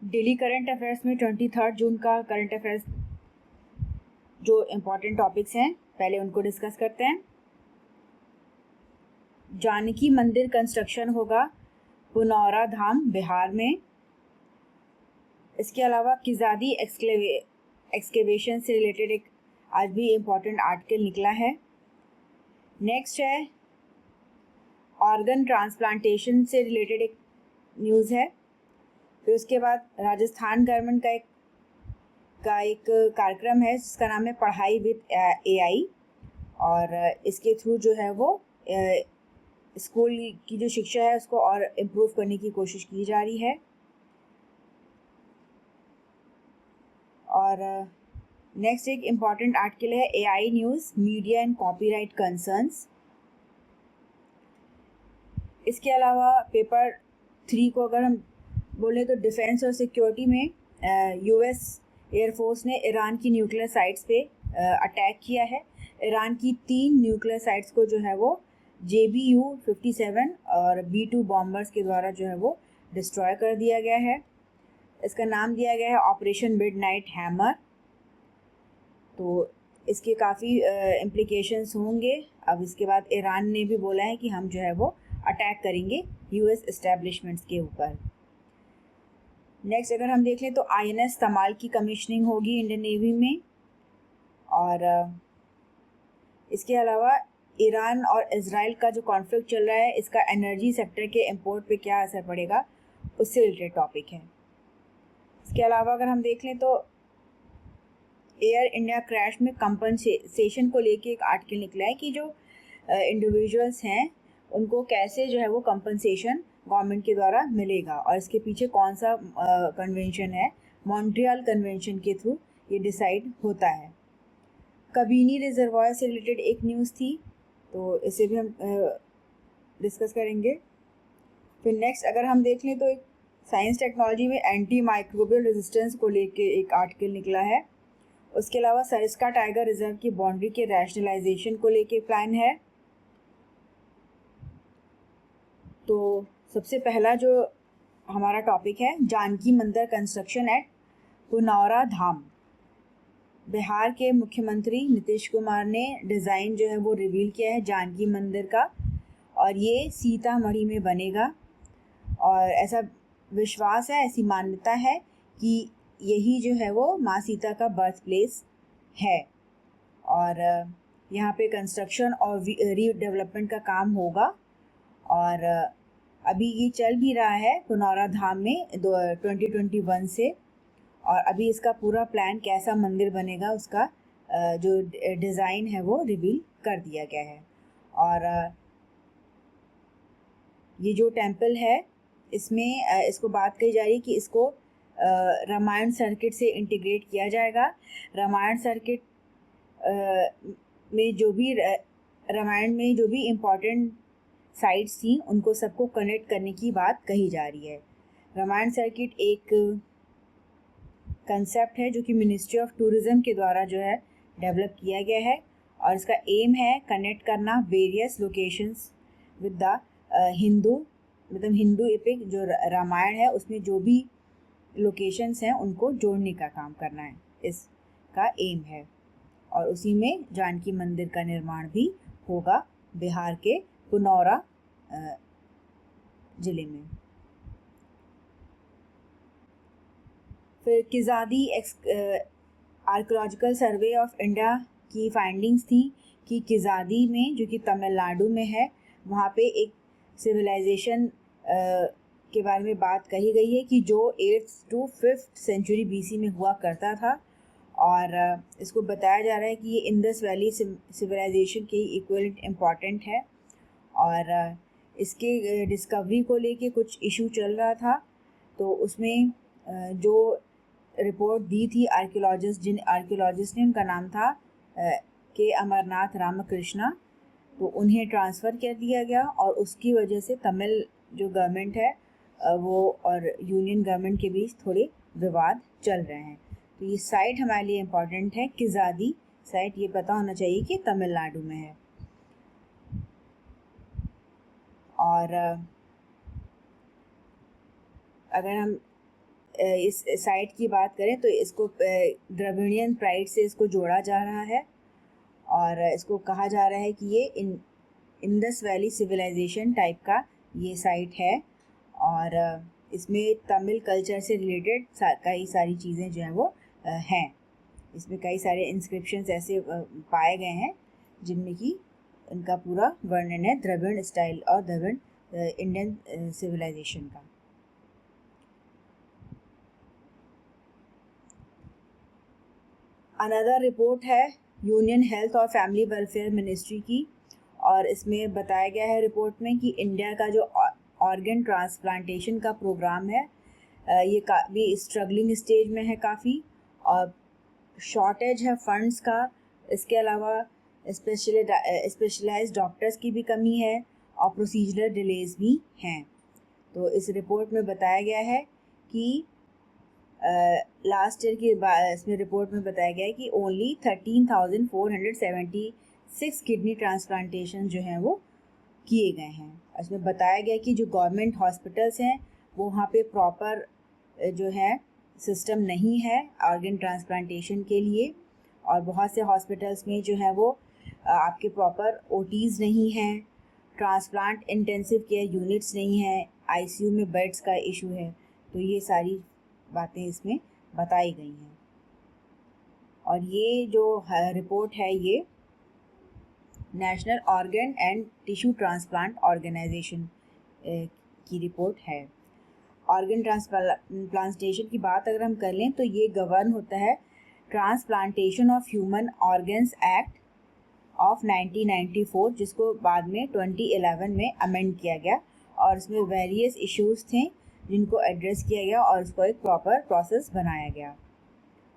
Daily current affairs में 23 जून का current affairs जो इम्पोर्टेंट टॉपिक्स हैं पहले उनको डिस्कस करते हैं। जानकी मंदिर कंस्ट्रक्शन होगा पुनौरा धाम बिहार में। इसके अलावा किजादी एक्सकेवेशन से रिलेटेड एक आज भी इम्पोर्टेंट आर्टिकल निकला है। नेक्स्ट है ऑर्गन ट्रांसप्लांटेशन से रिलेटेड एक न्यूज़ है। फिर उसके बाद राजस्थान गवर्नमेंट का एक कार्यक्रम है जिसका नाम है पढ़ाई विद AI और इसके थ्रू जो है वो स्कूल की जो शिक्षा है उसको और इम्प्रूव करने की कोशिश की जा रही है। और नेक्स्ट एक इम्पॉर्टेंट आर्टिकल है AI news media and copyright concerns. इसके अलावा पेपर 3 को अगर हम बोले तो डिफेंस और सिक्योरिटी में US एयरफोर्स ने ईरान की न्यूक्लियर साइट्स पे अटैक किया है। ईरान की 3 न्यूक्लियर साइट्स को जो है वो JBU-57 और B-2 बॉम्बर्स के द्वारा जो है वो डिस्ट्रॉय कर दिया गया है। इसका नाम दिया गया है ऑपरेशन मिडनाइट हैमर। तो इसके काफ़ी इम्प्लिकेशंस होंगे। अब इसके बाद ईरान ने भी बोला है कि हम जो है वो अटैक करेंगे US एस्टेब्लिशमेंट्स के ऊपर। नेक्स्ट अगर हम देख लें तो INS तमाल की कमीशनिंग होगी इंडियन नेवी में। और इसके अलावा ईरान और इज़राइल का जो कॉन्फ्लिक्ट चल रहा है इसका एनर्जी सेक्टर के इंपोर्ट पे क्या असर पड़ेगा उससे रिलेटेड टॉपिक है। इसके अलावा अगर हम देख लें तो एयर इंडिया क्रैश में कंपनसेशन को लेके एक आर्टिकल निकला है कि जो इंडिविजुअल्स हैं उनको कैसे जो है वो कंपनसेशन गवर्नमेंट के द्वारा मिलेगा और इसके पीछे कौन सा कन्वेंशन है, मॉन्ट्रियल कन्वेंशन के थ्रू ये डिसाइड होता है। कबीनी रिजर्वायर से रिलेटेड एक न्यूज़ थी तो इसे भी हम डिस्कस करेंगे। फिर नेक्स्ट अगर हम देख लें तो एक साइंस टेक्नोलॉजी में एंटी माइक्रोबियल रेजिस्टेंस को लेके एक आर्टिकल निकला है। उसके अलावा सरिस्का टाइगर रिजर्व की बाउंड्री के रैशनलाइजेशन को लेके प्लान है। तो सबसे पहला जो हमारा टॉपिक है जानकी मंदिर कंस्ट्रक्शन एट पुनौरा धाम। बिहार के मुख्यमंत्री नीतीश कुमार ने डिज़ाइन जो है वो रिवील किया है जानकी मंदिर का और ये सीतामढ़ी में बनेगा और ऐसा विश्वास है, ऐसी मान्यता है कि यही जो है वो माँ सीता का बर्थ प्लेस है और यहाँ पे कंस्ट्रक्शन और रीडेवलपमेंट का काम होगा। और अभी ये चल भी रहा है पुनौरा धाम में 2021 से और अभी इसका पूरा प्लान कैसा मंदिर बनेगा उसका जो डिज़ाइन है वो रिवील कर दिया गया है। और ये जो टेम्पल है इसमें इसको बात कही जा रही है कि इसको रामायण सर्किट से इंटीग्रेट किया जाएगा। रामायण सर्किट में जो भी रामायण में जो भी इम्पोर्टेंट साइट्स थी उनको सबको कनेक्ट करने की बात कही जा रही है। रामायण सर्किट एक कंसेप्ट है जो कि मिनिस्ट्री ऑफ टूरिज़्म के द्वारा जो है डेवलप किया गया है और इसका एम है कनेक्ट करना various locations with the Hindu epic जो रामायण है उसमें जो भी लोकेशंस हैं उनको जोड़ने का काम करना है, इसका एम है। और उसी में जानकी मंदिर का निर्माण भी होगा बिहार के पुनौरा ज़िले में। फिर किजादी आर्कियोलॉजिकल सर्वे ऑफ इंडिया की फाइंडिंग्स थी कि किजादी में जो कि तमिलनाडु में है वहाँ पे एक सिविलाइजेशन के बारे में बात कही गई है कि जो 8th to 5th century BC में हुआ करता था और इसको बताया जा रहा है कि ये इंडस वैली सिविलाइजेशन के इक्वलेंट इम्पॉर्टेंट है और इसके डिस्कवरी को लेके कुछ इशू चल रहा था। तो उसमें जो रिपोर्ट दी थी जिन आर्कियोलॉजिस्ट ने उनका नाम था के अमरनाथ रामकृष्णा, तो उन्हें ट्रांसफ़र कर दिया गया और उसकी वजह से तमिल जो गवर्नमेंट है वो और यूनियन गवर्नमेंट के बीच थोड़े विवाद चल रहे हैं। तो ये साइट हमारे लिए इम्पॉर्टेंट है, किजादी साइट, ये पता होना चाहिए कि तमिलनाडु में है। और अगर हम इस साइट की बात करें तो इसको द्रविड़ियन प्राइड से इसको जोड़ा जा रहा है और इसको कहा जा रहा है कि ये इंडस वैली सिविलाइजेशन टाइप का ये साइट है और इसमें तमिल कल्चर से रिलेटेड कई सारी चीज़ें जो हैं वो हैं। इसमें कई सारे इंस्क्रिप्शंस ऐसे पाए गए हैं जिनमें कि इनका पूरा वर्णन है द्रविड़ स्टाइल और द्रविड़ इंडियन सिविलाइजेशन का। अनदर रिपोर्ट है यूनियन हेल्थ और फैमिली वेलफेयर मिनिस्ट्री की और इसमें बताया गया है रिपोर्ट में कि इंडिया का जो ऑर्गन ट्रांसप्लांटेशन का प्रोग्राम है ये काफ़ी स्ट्रगलिंग स्टेज में है काफ़ी और शॉर्टेज है फंड्स का। इसके अलावा स्पेशलाइज्ड डॉक्टर्स की भी कमी है और प्रोसीजरल डिलेज भी हैं। तो इस रिपोर्ट में बताया गया है कि लास्ट ईयर की इसमें रिपोर्ट में बताया गया है कि ओनली 13,476 किडनी ट्रांसप्लांटेशन जो हैं वो किए गए हैं। इसमें बताया गया कि जो गवर्नमेंट हॉस्पिटल्स हैं वो वहाँ पे प्रॉपर जो है सिस्टम नहीं है ऑर्गन ट्रांसप्लांटेशन के लिए और बहुत से हॉस्पिटल्स में जो है वो आपके प्रॉपर ओटीज़ नहीं हैं, ट्रांसप्लांट इंटेंसिव केयर यूनिट्स नहीं हैं, आईसीयू में बेड्स का इशू है। तो ये सारी बातें इसमें बताई गई हैं और ये जो रिपोर्ट है ये national organ and tissue transplant organisation की रिपोर्ट है। ऑर्गन ट्रांसप्लांटेशन की बात अगर हम कर लें तो ये गवर्न होता है transplantation of human organs act of 1994 जिसको बाद में 2011 में अमेंड किया गया और इसमें वेरियस इश्यूज थे जिनको एड्रेस किया गया और उसको एक प्रॉपर प्रोसेस बनाया गया।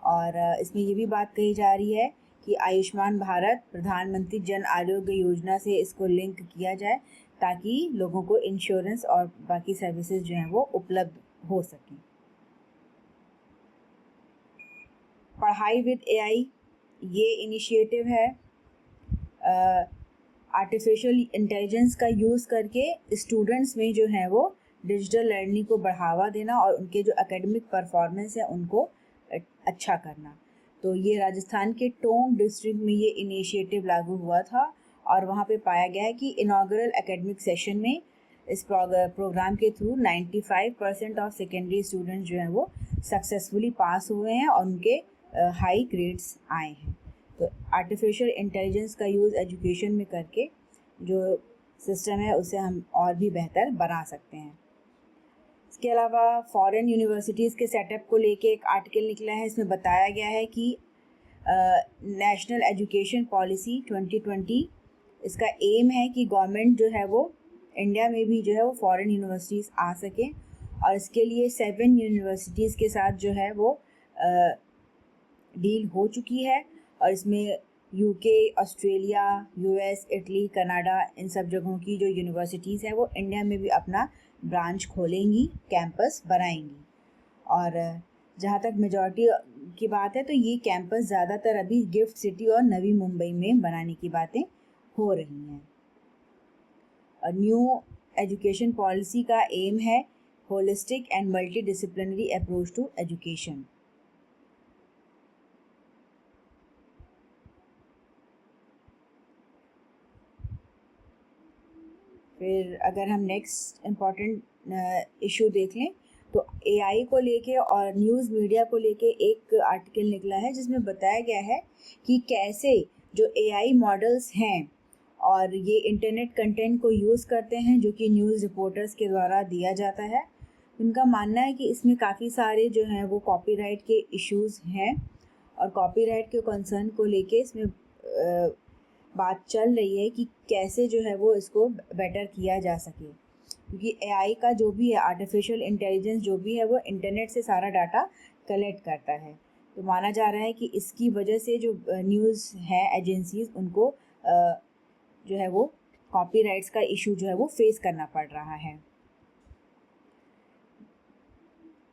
और इसमें ये भी बात कही जा रही है कि आयुष्मान भारत प्रधानमंत्री जन आरोग्य योजना से इसको लिंक किया जाए ताकि लोगों को इंश्योरेंस और बाकी सर्विसेज जो हैं वो उपलब्ध हो सकें। पढ़ाई विद एआई ये इनिशिएटिव है आर्टिफिशियल इंटेलिजेंस का यूज़ करके स्टूडेंट्स में जो है वो डिजिटल लर्निंग को बढ़ावा देना और उनके जो एकेडमिक परफॉर्मेंस है उनको अच्छा करना। तो ये राजस्थान के टोंक डिस्ट्रिक्ट में ये इनिशिएटिव लागू हुआ था और वहाँ पे पाया गया है कि इनॉग्रल एकेडमिक सेशन में इस प्रोग्राम के थ्रू 95% ऑफ सेकेंडरी स्टूडेंट्स जो हैं वो सक्सेसफुली पास हुए हैं और उनके हाई ग्रेड्स आए हैं। तो आर्टिफिशियल इंटेलिजेंस का यूज़ एजुकेशन में करके जो सिस्टम है उसे हम और भी बेहतर बना सकते हैं। इसके अलावा फॉरेन यूनिवर्सिटीज़ के सेटअप को लेके एक आर्टिकल निकला है। इसमें बताया गया है कि नेशनल एजुकेशन पॉलिसी 2020 इसका एम है कि गवर्नमेंट जो है वो इंडिया में भी जो है वो फॉरेन यूनिवर्सिटीज़ आ सकें और इसके लिए 7 यूनिवर्सिटीज़ के साथ जो है वो डील हो चुकी है और इसमें UK, Australia, US, Italy, Canada इन सब जगहों की जो यूनिवर्सिटीज़ हैं वो इंडिया में भी अपना ब्रांच खोलेंगी, कैंपस बनाएंगी। और जहाँ तक मेजॉरिटी की बात है तो ये कैंपस ज़्यादातर अभी गिफ्ट सिटी और नवी मुंबई में बनाने की बातें हो रही हैं। न्यू एजुकेशन पॉलिसी का एम है holistic and multi disciplinary approach to education. फिर अगर हम नेक्स्ट इम्पॉर्टेंट इशू देख लें तो एआई को लेके और न्यूज़ मीडिया को लेके एक आर्टिकल निकला है जिसमें बताया गया है कि कैसे जो एआई मॉडल्स हैं और ये इंटरनेट कंटेंट को यूज़ करते हैं जो कि न्यूज़ रिपोर्टर्स के द्वारा दिया जाता है। उनका मानना है कि इसमें काफ़ी सारे जो हैं वो कॉपीराइट के इश्यूज़ हैं और कॉपीराइट के कंसर्न को लेके इसमें बात चल रही है कि कैसे जो है वो इसको बेटर किया जा सके, क्योंकि एआई का जो भी है आर्टिफिशियल इंटेलिजेंस जो भी है वो इंटरनेट से सारा डाटा कलेक्ट करता है। तो माना जा रहा है कि इसकी वजह से जो न्यूज़ है एजेंसीज़ उनको जो है वो कॉपीराइट्स का इशू जो है वो फेस करना पड़ रहा है।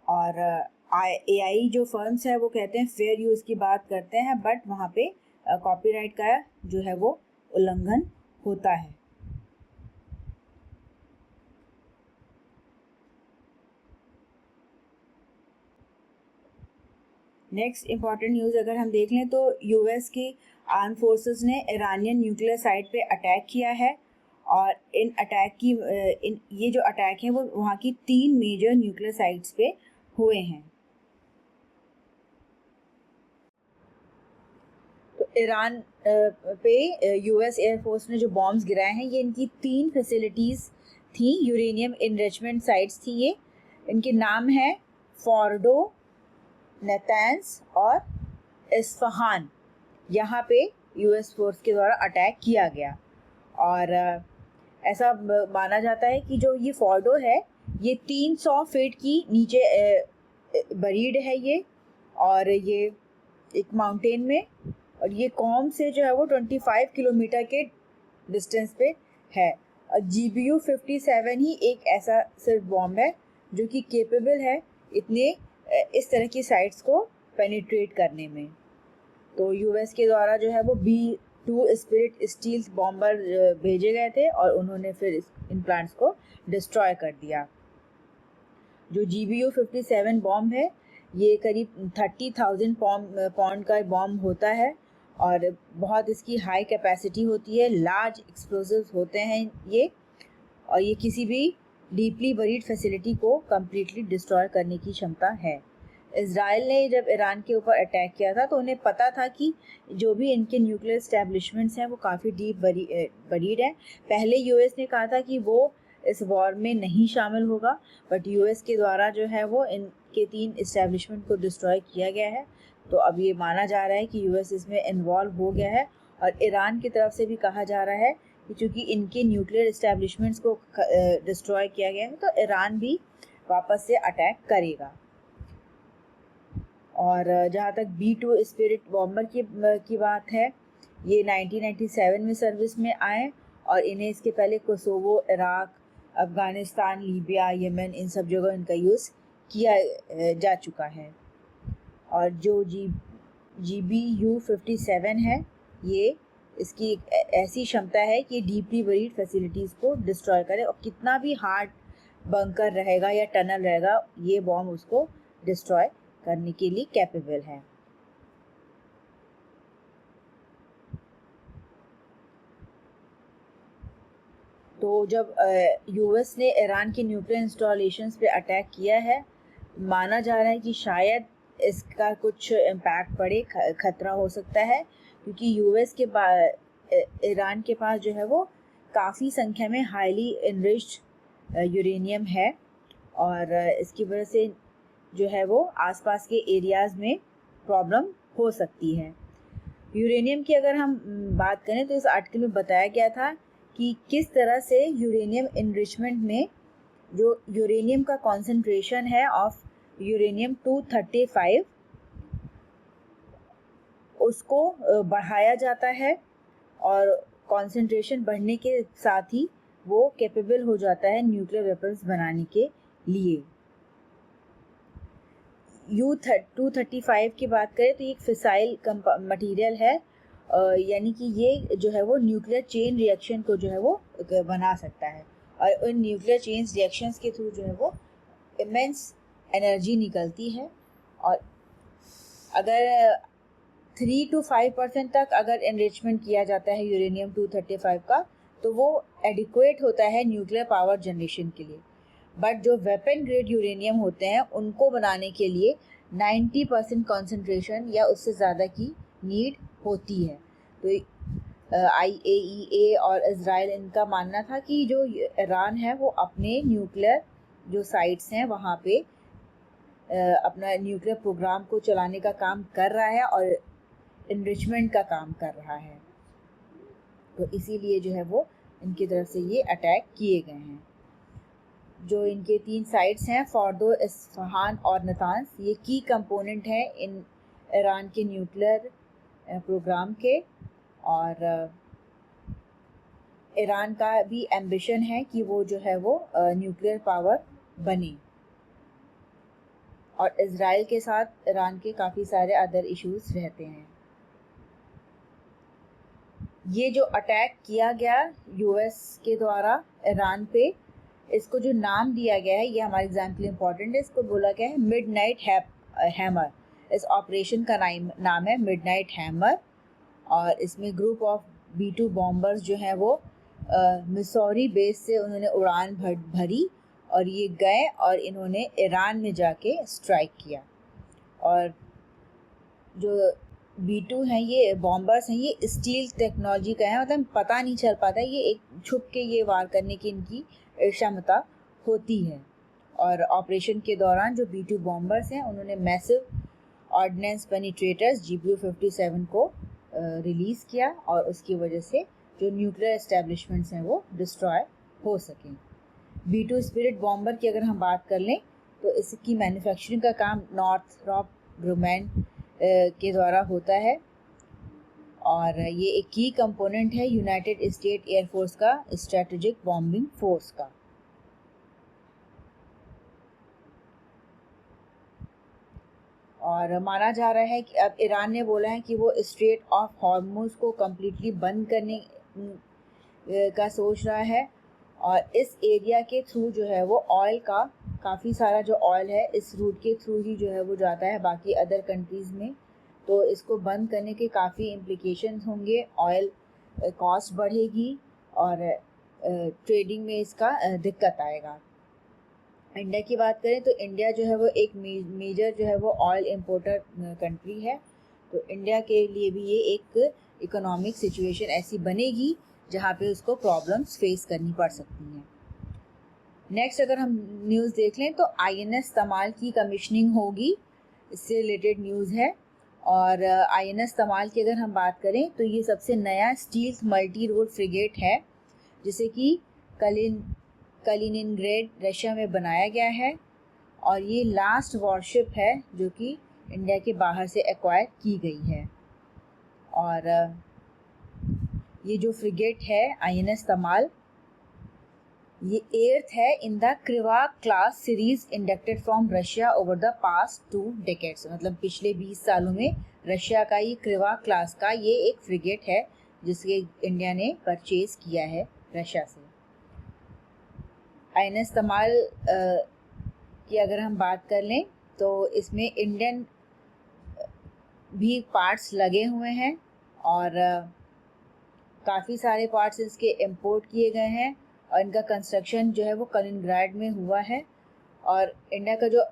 और एआई जो फर्म्स है वो कहते हैं फेयर यूज़ की बात करते हैं बट वहाँ पे कॉपीराइट का जो है वो उल्लंघन होता है। नेक्स्ट इम्पॉर्टेंट न्यूज़ अगर हम देख लें तो यूएस की आर्म फोर्सेस ने ईरानियन न्यूक्लियर साइट पे अटैक किया है और इन अटैक की ये जो अटैक हैं वो वहाँ की 3 मेजर न्यूक्लियर साइट्स पे हुए हैं। तो ईरान पे यूएस एयरफोर्स ने जो बॉम्ब्स गिराए हैं ये इनकी 3 फैसिलिटीज़ थी, यूरेनियम इनरिचमेंट साइट्स थी ये। इनके नाम है फॉर्डो, नेतान्स और इस्फहान। यहाँ पे यूएस फोर्स के द्वारा अटैक किया गया और ऐसा माना जाता है कि जो ये फॉर्डो है ये 300 फीट की नीचे बरीड है ये, और ये एक माउंटेन में, और ये कॉम से जो है वो 25 किलोमीटर के डिस्टेंस पे है। और GBU-57 ही एक ऐसा सिर्फ बॉम्ब है जो कि केपेबल है इतने इस तरह की साइट्स को पेनिट्रेट करने में। तो यूएस के द्वारा जो है वो B-2 स्पिरिट स्टील बॉम्बर भेजे गए थे और उन्होंने फिर इन प्लांट्स को डिस्ट्रॉय कर दिया। जो GBU-57 बॉम्ब है ये करीब 30,000 पाउंड का बॉम्ब होता है और बहुत इसकी हाई कैपेसिटी होती है, लार्ज एक्सप्लोसिव्स होते हैं ये, और ये किसी भी डीपली बरीड फैसिलिटी को कम्प्लीटली डिस्ट्रॉय करने की क्षमता है। इज़राइल ने जब ईरान के ऊपर अटैक किया था तो उन्हें पता था कि जो भी इनके न्यूक्लियर इस्टेब्लिशमेंट्स हैं वो काफ़ी डीप बरीड है। पहले यूएस ने कहा था कि वो इस वॉर में नहीं शामिल होगा, बट यूएस के द्वारा जो है वो इनके 3 इस्टेब्लिशमेंट को डिस्ट्रॉय किया गया है। तो अब ये माना जा रहा है कि यूएस इसमें इन्वॉल्व हो गया है और ईरान की तरफ से भी कहा जा रहा है कि चूँकि इनके न्यूक्लियर इस्टेब्लिशमेंट्स को डिस्ट्रॉय किया गया है तो ईरान भी वापस से अटैक करेगा। और जहाँ तक B-2 स्पिरिट बॉम्बर की बात है, ये 1997 में सर्विस में आए और इन्हें इसके पहले Kosovo, Iraq, Afghanistan, Libya, Yemen, इन सब जगह इनका यूज़ किया जा चुका है। और जो GBU-57 है ये इसकी एक ऐसी क्षमता है कि डीपली बरीड फैसिलिटीज़ को डिस्ट्रॉय करे, और कितना भी हार्ड बंकर रहेगा या टनल रहेगा ये बॉम्ब उसको डिस्ट्रॉय करने के लिए कैपेबल है। तो जब यूएस ने ईरान के न्यूक्लियर इंस्टॉलेशंस पे अटैक किया है, माना जा रहा है कि शायद इसका कुछ इम्पैक्ट पड़े, खतरा हो सकता है, क्योंकि यूएस के ईरान के पास जो है वो काफ़ी संख्या में हाईली इनरिच्ड यूरेनियम है और इसकी वजह से जो है वो आसपास के एरियाज़ में प्रॉब्लम हो सकती है। यूरेनियम की अगर हम बात करें तो इस आर्टिकल में बताया गया था कि किस तरह से यूरेनियम इनरिचमेंट में जो यूरेनियम का कॉन्सेंट्रेशन है ऑफ यूरेनियम-235 उसको बढ़ाया जाता है और कॉन्सेंट्रेशन बढ़ने के साथ ही वो कैपेबल हो जाता है न्यूक्लियर वेपन्स बनाने के लिए। U-235 की बात करें तो ये एक फिसाइल मटीरियल है, यानी कि ये जो है वो न्यूक्लियर चेन रिएक्शन को जो है वो बना सकता है और उन न्यूक्लियर चेन रिएक्शंस के थ्रू जो है वो इमेंस एनर्जी निकलती है। और अगर 3 to 5% तक अगर एनरिचमेंट किया जाता है यूरेनियम-235 का तो वो एडिक्वेट होता है न्यूक्लियर पावर जनरेशन के लिए। बट जो वेपन ग्रेड यूरेनियम होते हैं उनको बनाने के लिए 90% कॉन्सेंट्रेशन या उससे ज़्यादा की नीड होती है। तो IAEA और इज़राइल इनका मानना था कि जो ईरान है वो अपने न्यूक्लियर जो साइट्स हैं वहाँ पे अपना न्यूक्लियर प्रोग्राम को चलाने का काम कर रहा है और इनरिचमेंट का काम कर रहा है, तो इसीलिए जो है वो इनकी तरफ से ये अटैक किए गए हैं। जो इनके 3 साइट्स हैं फॉर्डो, इस्फहान और नतान्स, ये की कंपोनेंट हैं इन ईरान के न्यूक्लियर प्रोग्राम के। और ईरान का भी एम्बिशन है कि वो जो है वो न्यूक्लियर पावर बने। और इज़राइल के साथ ईरान के काफ़ी सारे अदर इश्यूज़ रहते हैं। ये जो अटैक किया गया यूएस के द्वारा ईरान पे, इसको जो नाम दिया गया है, ये हमारे एग्जाम के लिए इम्पॉर्टेंट है, इसको बोला गया है मिडनाइट हैमर। इस ऑपरेशन का नाम है मिडनाइट हैमर, और इसमें ग्रुप ऑफ B-2 बॉम्बर्स जो हैं वो मिसौरी बेस से उन्होंने उड़ान भरी और ये गए और इन्होंने ईरान में जाके स्ट्राइक किया। और जो B-2 हैं, ये बॉम्बर्स हैं, ये स्टील टेक्नोलॉजी का है, मतलब पता नहीं चल पाता, ये एक छुप के ये वार करने की इनकी क्षमता होती है। और ऑपरेशन के दौरान जो B-2 बॉम्बर्स हैं उन्होंने मैसिव ऑर्डिनेंस पेनिट्रेटर्स GBU-57 को रिलीज़ किया और उसकी वजह से जो न्यूक्लियर एस्टेब्लिशमेंट्स हैं वो डिस्ट्रॉय हो सकें। B-2 स्पिरिट बॉम्बर की अगर हम बात कर लें तो इसकी मैन्युफैक्चरिंग का काम नॉर्थरॉप ग्रुमैन के द्वारा होता है, और ये एक की कंपोनेंट है यूनाइटेड स्टेट एयरफोर्स का स्ट्रेटेजिक बॉम्बिंग फोर्स का। और माना जा रहा है कि अब ईरान ने बोला है कि वो स्ट्रेट ऑफ हॉर्मुज़ को कम्प्लीटली बंद करने का सोच रहा है, और इस एरिया के थ्रू जो है वो ऑयल का काफ़ी सारा जो ऑयल है इस रूट के थ्रू ही जो है वो जाता है बाकी अदर कंट्रीज़ में। तो इसको बंद करने के काफ़ी इम्प्लिकेशंस होंगे, ऑयल कॉस्ट बढ़ेगी और ट्रेडिंग में इसका दिक्कत आएगा। इंडिया की बात करें तो इंडिया जो है वो एक मेजर जो है वो ऑयल इम्पोर्टर कंट्री है, तो इंडिया के लिए भी ये एक इकोनॉमिक सिचुएशन ऐसी बनेगी जहाँ पे उसको प्रॉब्लम्स फेस करनी पड़ सकती हैं। नेक्स्ट अगर हम न्यूज़ देख लें तो INS तमाल की कमीशनिंग होगी, इससे रिलेटेड न्यूज़ है। और INS तमाल की अगर हम बात करें तो ये सबसे नया स्टील मल्टी रोल फ्रिगेट है जिसे कि कलिनिनग्रेड रशिया में बनाया गया है, और ये लास्ट वॉरशिप है जो कि इंडिया के बाहर से एक्वायर की गई है। और ये जो फ्रिगेट है INS तमाल, ये 8th है in the Krivak class series inducted from Russia over the past 2 decades, मतलब पिछले 20 सालों में रशिया का ये क्रिवा क्लास का ये एक फ्रिगेट है जिसके इंडिया ने परचेज किया है रशिया से। INS तमाल की अगर हम बात कर लें तो इसमें इंडियन भी पार्ट्स लगे हुए हैं और काफ़ी सारे पार्ट्स इसके इंपोर्ट किए गए हैं, और इनका कंस्ट्रक्शन जो है वो कलिनिनग्राड में हुआ है। और इंडिया का जो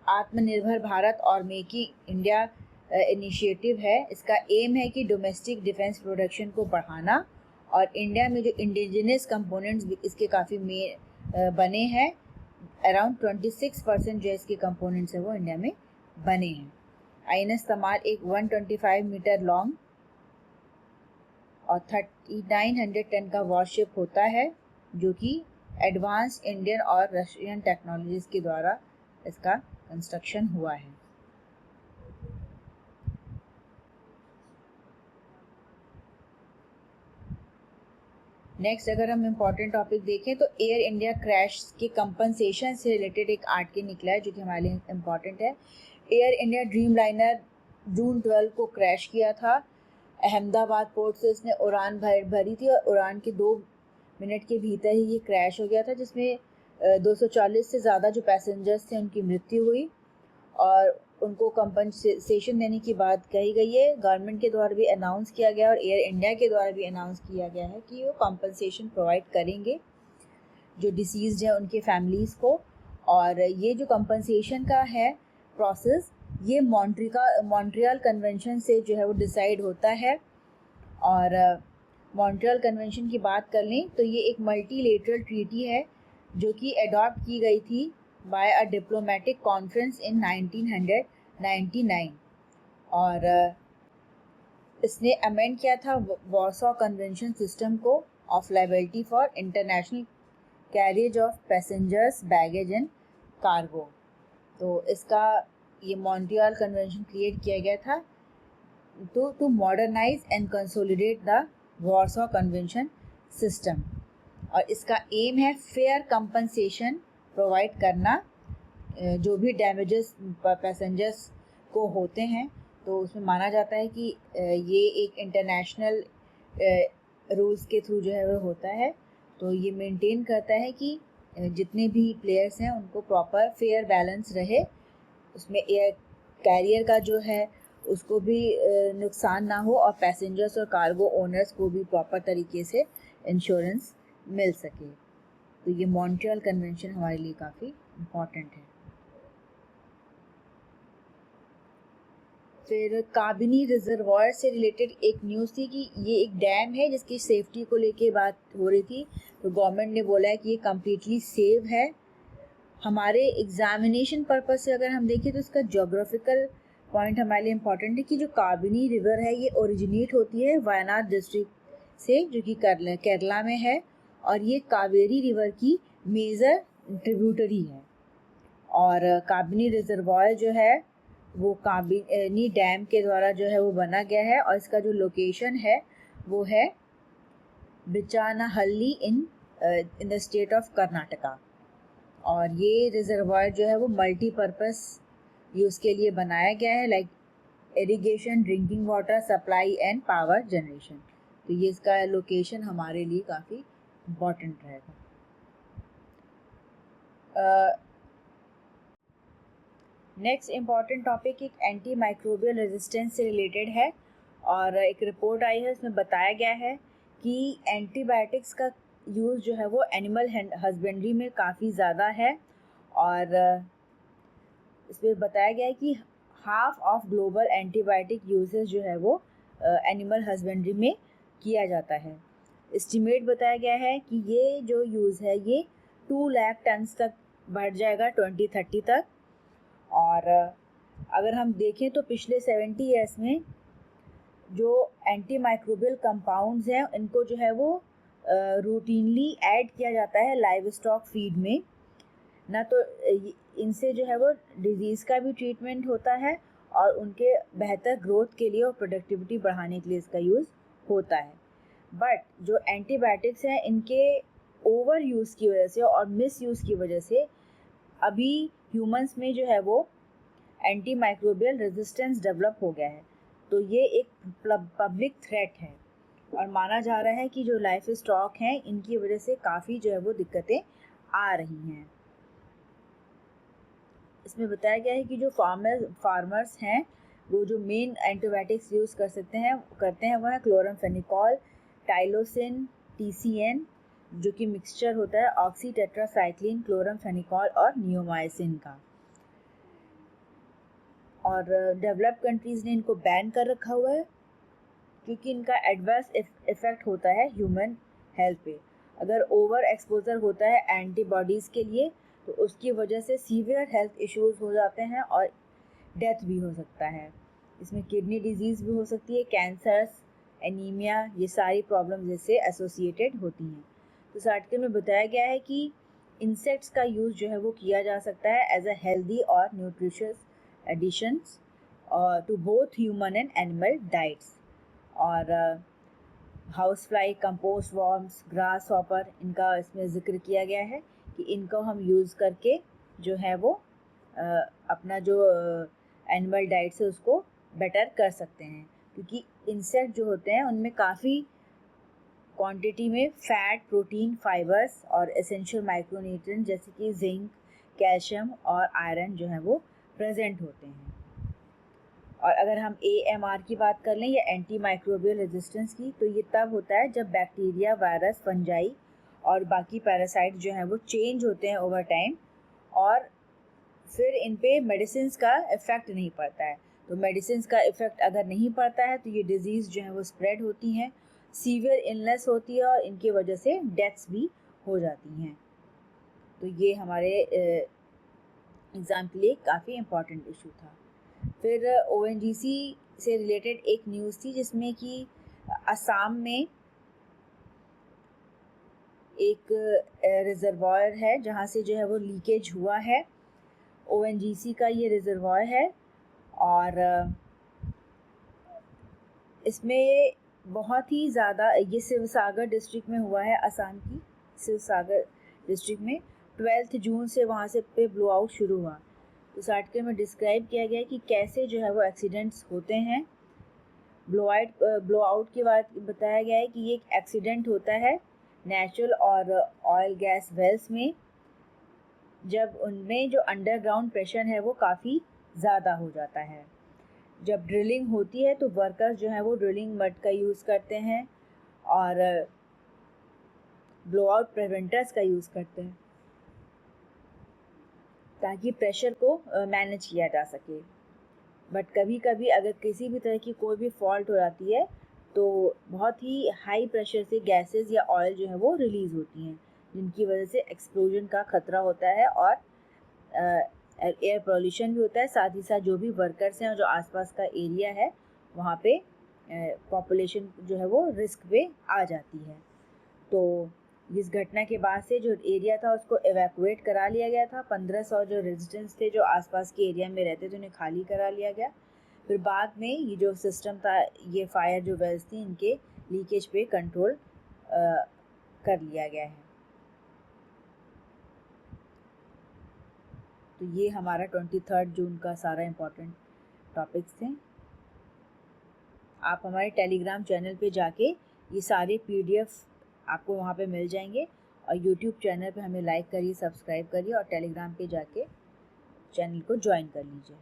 आत्मनिर्भर भारत और मेक इन इंडिया इनिशिएटिव है, इसका एम है कि डोमेस्टिक डिफेंस प्रोडक्शन को बढ़ाना, और इंडिया में जो इंडिजिनस कंपोनेंट्स इसके काफ़ी बने हैं, अराउंड 26% जो इसके कंपोनेंट्स हैं वो इंडिया में बने हैं। INS तमाल एक 125 मीटर लॉन्ग और 3900 टन का वॉरशिप होता है जो कि एडवांस इंडियन और रशियन टेक्नोलॉजीज़ के द्वारा इसका कंस्ट्रक्शन हुआ है। नेक्स्ट अगर हम इम्पॉर्टेंट टॉपिक देखें तो एयर इंडिया क्रैश के कंपनसेशन से रिलेटेड एक आर्टिकल निकला है जो कि हमारे लिए इम्पॉर्टेंट है। एयर इंडिया ड्रीम लाइनर जून 12 को क्रैश किया था। अहमदाबाद पोर्ट से इसने उड़ान भरी थी और उड़ान के 2 मिनट के भीतर ही ये क्रैश हो गया था, जिसमें 240 से ज़्यादा जो पैसेंजर्स थे उनकी मृत्यु हुई और उनको कंपनसेशन देने की बात कही गई है। गवर्नमेंट के द्वारा भी अनाउंस किया गया और एयर इंडिया के द्वारा भी अनाउंस किया गया है कि वो कंपनसेशन प्रोवाइड करेंगे जो डिसीज़्ड हैं उनके फैमिलीज़ को। और ये जो कंपनसेशन का है प्रोसेस, ये मॉन्ट्रियल कन्वेंशन से जो है वो डिसाइड होता है। और मॉन्ट्रियल कन्वेंशन की बात कर लें तो ये एक मल्टीलेटरल ट्रीटी है जो कि अडॉप्ट की गई थी by a diplomatic conference in 1999, और इसने अमेंड किया था वार्सो कन्वेंशन सिस्टम को of liability for international carriage of passengers, baggage and cargo. तो इसका ये मॉन्ट्रियल कन्वेंशन क्रिएट किया गया था to modernise and consolidate the Warsaw convention system, और इसका एम है फेयर कंपनसेशन प्रोवाइड करना जो भी डैमेजेस पैसेंजर्स को होते हैं। तो उसमें माना जाता है कि ये एक इंटरनेशनल रूल्स के थ्रू जो है वो होता है। तो ये मेंटेन करता है कि जितने भी प्लेयर्स हैं उनको प्रॉपर फेयर बैलेंस रहे, उसमें एयर कैरियर का जो है उसको भी नुकसान ना हो और पैसेंजर्स और कार्गो ओनर्स को भी प्रॉपर तरीके से इंश्योरेंस मिल सके। तो ये मॉन्ट्रियल कन्वेंशन हमारे लिए काफ़ी इम्पॉर्टेंट है। फिर काबिनी रिजर्वायर से रिलेटेड एक न्यूज़ थी कि ये एक डैम है जिसकी सेफ्टी को लेके बात हो रही थी। तो गवर्नमेंट ने बोला है कि ये कम्प्लीटली सेफ है। हमारे एग्जामिनेशन पर्पस से अगर हम देखें तो इसका जोग्राफिकल पॉइंट हमारे लिए इम्पॉर्टेंट है कि जो काबिनी रिवर है ये ओरिजिनेट होती है वायनाड डिस्ट्रिक्ट से, जो कि केरला में है, और ये कावेरी रिवर की मेजर ट्रिब्यूटरी है। और काबिनी रिजर्वायर जो है वो काबिनी डैम के द्वारा जो है वो बना गया है, और इसका जो लोकेशन है वो है Bichanahalli in the state of Karnataka. और ये रिजर्वायर जो है वो मल्टीपर्पस यूज़ के लिए बनाया गया है, like irrigation, drinking water supply and power generation. तो ये इसका लोकेशन हमारे लिए काफ़ी इम्पॉर्टेंट रहेगा। नेक्स्ट इम्पॉर्टेंट टॉपिक एक एंटी माइक्रोबियल रेजिस्टेंस से रिलेटेड है, और एक रिपोर्ट आई है उसमें बताया गया है कि एंटीबायोटिक्स का यूज़ जो है वो एनिमल हस्बेंड्री में काफ़ी ज़्यादा है। और इसमें बताया गया है कि half of global antibiotic uses जो है वो एनिमल हस्बेंड्री में किया जाता है। एस्टिमेट बताया गया है कि ये जो यूज़ है ये 2 लाख टन्स तक बढ़ जाएगा 2030 तक। और अगर हम देखें तो पिछले 70 ईयर्स में जो एंटी माइक्रोबियल कंपाउंड्स हैं इनको जो है वो रूटीनली ऐड किया जाता है लाइव स्टॉक फीड में। ना तो इनसे जो है वो डिजीज़ का भी ट्रीटमेंट होता है और उनके बेहतर ग्रोथ के लिए और प्रोडक्टिविटी बढ़ाने के लिए इसका यूज़ होता है। बट जो एंटीबायोटिक्स हैं इनके ओवर यूज़ की वजह से और मिस यूज़ की वजह से अभी ह्यूमंस में जो है वो एंटी माइक्रोबियल रेजिस्टेंस डेवलप हो गया है। तो ये एक पब्लिक थ्रेट है और माना जा रहा है कि जो लाइफ स्टॉक हैं इनकी वजह से काफ़ी जो है वो दिक्कतें आ रही हैं। इसमें बताया गया है कि जो फार्मर्स हैं वो जो मेन एंटीबायोटिक्स यूज़ करते हैं वह है क्लोरामफेनिकोल, टाइलोसिन, TCN, जो कि मिक्सचर होता है ऑक्सी टेट्रासाइक्लिन, क्लोरामफेनिकोल और नियोमाइसिन का। और डेवलप्ड कंट्रीज़ ने इनको बैन कर रखा हुआ है क्योंकि इनका एडवर्स इफ़ेक्ट होता है ह्यूमन हेल्थ पे। अगर ओवर एक्सपोजर होता है एंटीबॉडीज़ के लिए तो उसकी वजह से सीवियर हेल्थ इश्यूज़ हो जाते हैं और डेथ भी हो सकता है। इसमें किडनी डिजीज़ भी हो सकती है, कैंसर्स, एनीमिया, ये सारी प्रॉब्लम्स इससे एसोसिएटेड होती हैं। तो इस आर्टिकल में बताया गया है कि इंसेक्ट्स का यूज़ जो है वो किया जा सकता है एज अ हेल्दी और nutritious additions to both human and animal diets. और house fly, compost worms, grasshopper, इनका इसमें ज़िक्र किया गया है कि इनको हम यूज़ करके जो है वो अपना जो एनिमल डाइट से उसको बेटर कर सकते हैं, क्योंकि इंसेक्ट जो होते हैं उनमें काफ़ी क्वांटिटी में फैट, प्रोटीन, फाइबर्स और एसेंशियल माइक्रोन्यूट्रिएंट जैसे कि जिंक, कैल्शियम और आयरन जो है वो प्रेजेंट होते हैं। और अगर हम AMR की बात कर लें या एंटी माइक्रोबियल रेजिस्टेंस की, तो ये तब होता है जब बैक्टीरिया, वायरस, फंजाई और बाकी पैरासाइट जो हैं वो चेंज होते हैं ओवर टाइम और फिर इन पे मेडिसिन का इफ़ेक्ट नहीं पड़ता है। तो मेडिसिन का इफ़ेक्ट अगर नहीं पड़ता है तो ये डिज़ीज़ जो है वो स्प्रेड होती हैं, सीवियर इलनेस होती है और इनकी वजह से डेथ्स भी हो जाती हैं। तो ये हमारे एग्ज़ाम के लिए काफ़ी इम्पॉर्टेंट इशू था। फिर ONGC से रिलेटेड एक न्यूज़ थी जिसमें कि असम में एक रिजर्वायर है जहाँ से जो है वो लीकेज हुआ है। ONGC का ये रिजर्वायर है और इसमें बहुत ही ज़्यादा, ये शिवसागर डिस्ट्रिक्ट में हुआ है, असम की शिवसागर डिस्ट्रिक्ट में 12 जून से वहाँ से पे ब्लो आउट शुरू हुआ। इस आर्टिकल में डिस्क्राइब किया गया है कि कैसे जो है वो एक्सीडेंट्स होते हैं। ब्लो आउट के बाद बताया गया है कि ये एक एक्सीडेंट होता है नेचुरल और ऑयल गैस वेल्स में, जब उनमें जो अंडरग्राउंड प्रेशर है वो काफ़ी ज़्यादा हो जाता है। जब ड्रिलिंग होती है तो वर्कर्स जो हैं वो ड्रिलिंग मड का यूज़ करते हैं और ब्लोआउट प्रिवेंटर्स का यूज़ करते हैं ताकि प्रेशर को मैनेज किया जा सके। बट कभी कभी अगर किसी भी तरह की कोई भी फॉल्ट हो जाती है तो बहुत ही हाई प्रेशर से गैसेस या ऑयल जो है वो रिलीज़ होती हैं, जिनकी वजह से एक्सप्लोजन का खतरा होता है और एयर पोल्यूशन भी होता है। साथ ही साथ जो भी वर्कर्स हैं और जो आसपास का एरिया है वहाँ पे पॉपुलेशन जो है वो रिस्क पे आ जाती है। तो इस घटना के बाद से जो एरिया था उसको एवैक्यूएट करा लिया गया था। 1500 जो रेजिडेंट्स थे जो आसपास के एरिया में रहते थे उन्हें खाली करा लिया गया। फिर बाद में ये जो सिस्टम था, ये फायर जो वेल्स थी, इनके लीकेज पे कंट्रोल कर लिया गया है। तो ये हमारा 23 जून का सारा इम्पोर्टेंट टॉपिक्स थे। आप हमारे टेलीग्राम चैनल पे जाके ये सारे PDF आपको वहाँ पे मिल जाएंगे और यूट्यूब चैनल पे हमें लाइक करिए, सब्सक्राइब करिए और टेलीग्राम पे जाके चैनल को ज्वाइन कर लीजिए।